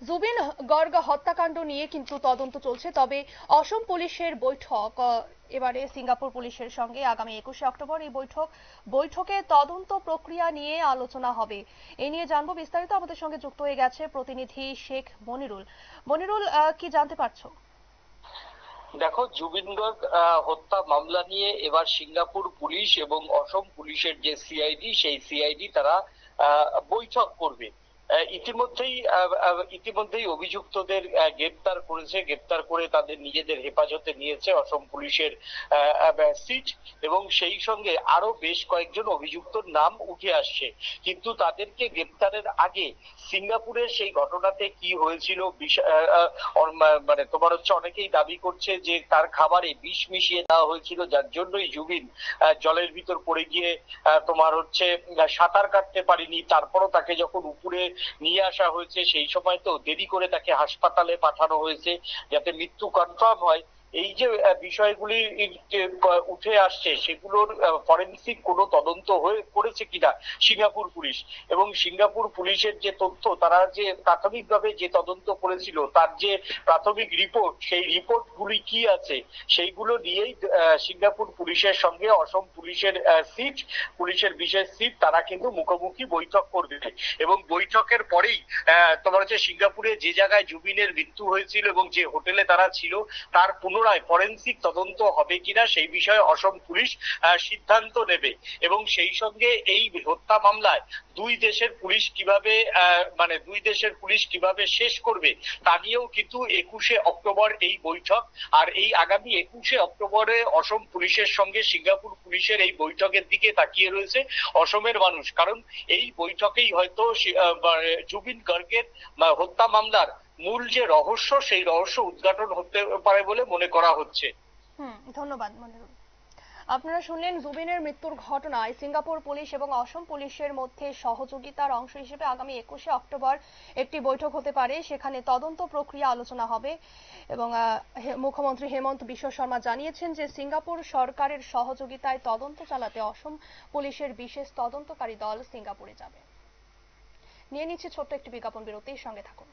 জুবিন গর্গ হত্যাকাণ্ড নিয়ে কিন্তু তদন্ত চলছে, তবে অসম পুলিশের বৈঠক এবারে সিঙ্গাপুর পুলিশের সঙ্গে আগামী 21শে অক্টোবর এই বৈঠকে তদন্ত প্রক্রিয়া নিয়ে আলোচনা হবে। এ নিয়ে জানবো বিস্তারিত। আমাদের সঙ্গে যুক্ত হয়ে গেছে প্রতিনিধি শেখ মনিরুল। মনিরুল, কি জানতে পারছো? দেখো, জুবিন গার্গ হত্যা মামলা নিয়ে এবার সিঙ্গাপুর পুলিশ এবং অসম পুলিশের যে সিআইডি, সেই সিআইডি তারা বৈঠক করবে। ইতিমধ্যেই অভিযুক্তদের গ্রেপ্তার করেছে, গ্রেপ্তার করে তাদের নিজেদের হেফাজতে নিয়েছে অসম পুলিশের সিট, এবং সেই সঙ্গে আরো বেশ কয়েকজন অভিযুক্তর নাম উঠে আসছে। কিন্তু তাদেরকে গ্রেপ্তারের আগে সিঙ্গাপুরের সেই ঘটনাতে কি হয়েছিল, মানে তোমার হচ্ছে অনেকেই দাবি করছে যে তার খাবারে বিষ মিশিয়ে দেওয়া হয়েছিল, যার জন্যই জুবিন জলের ভিতর পড়ে গিয়ে তোমার হচ্ছে সাঁতার কাটতে পারিনি। তারপরও তাকে যখন উপরে নিয়ে আসা হয়েছে, সেই সময় তো দেরি করে তাকে হাসপাতালে পাঠানো হয়েছে যাতে মৃত্যু কনফার্ম হয়। এই যে বিষয়গুলি উঠে আসছে, সেগুলোর ফরেনসিক কোনো তদন্ত করেছে কিনা সিঙ্গাপুর পুলিশ, এবং সিঙ্গাপুর পুলিশের যে তথ্য, তারা যে প্রাথমিকভাবে যে তদন্ত করেছিল, তার যে প্রাথমিক রিপোর্ট, সেই রিপোর্ট গুলি কি আছে, সেইগুলো নিয়েই সিঙ্গাপুর পুলিশের সঙ্গে অসম পুলিশের বিশেষ সিট তারা কিন্তু মুখোমুখি বৈঠক করবে। এবং বৈঠকের পরেই তোমার হচ্ছে সিঙ্গাপুরে যে জায়গায় জুবিনের মৃত্যু হয়েছিল এবং যে হোটেলে তারা ছিল, তার পুনরায় ফরেনসিক তদন্ত হবে কিনা সেই বিষয়ে অসম পুলিশ সিদ্ধান্ত নেবে। এবং সেই সঙ্গে এই হত্যা মামলায় দুই দেশের পুলিশ কিভাবে শেষ করবে তা নিয়েও কিন্তু 21শে অক্টোবর এই বৈঠক। আর এই আগামী 21শে অক্টোবরে অসম পুলিশের সঙ্গে সিঙ্গাপুর পুলিশের এই বৈঠকের দিকে তাকিয়ে রয়েছে অসমের মানুষ, কারণ এই বৈঠকেই হয়তো জুবিন গার্গের হত্যা মামলার মূল যে রহস্য, সেই রহস্য উদ্ঘাটন হতে পারে বলে মনে করা হচ্ছে। ধন্যবাদ মনিরুল। আপনারা শুনলেন, জুবিনের মৃত্যুর ঘটনায় সিঙ্গাপুর পুলিশ এবং অসম পুলিশের মধ্যে সহযোগিতার অংশ হিসেবে আগামী 21শে অক্টোবর একটি বৈঠক হতে পারে। সেখানে তদন্ত প্রক্রিয়া আলোচনা হবে এবং মুখ্যমন্ত্রী হেমন্ত বিশ্ব শর্মা জানিয়েছেন যে সিঙ্গাপুর সরকারের সহযোগিতায় তদন্ত চালাতে অসম পুলিশের বিশেষ তদন্তকারী দল সিঙ্গাপুরে যাবে। নিয়ে নিচ্ছে ছোট্ট একটি বিজ্ঞাপন বিরতির সঙ্গে থাকুন।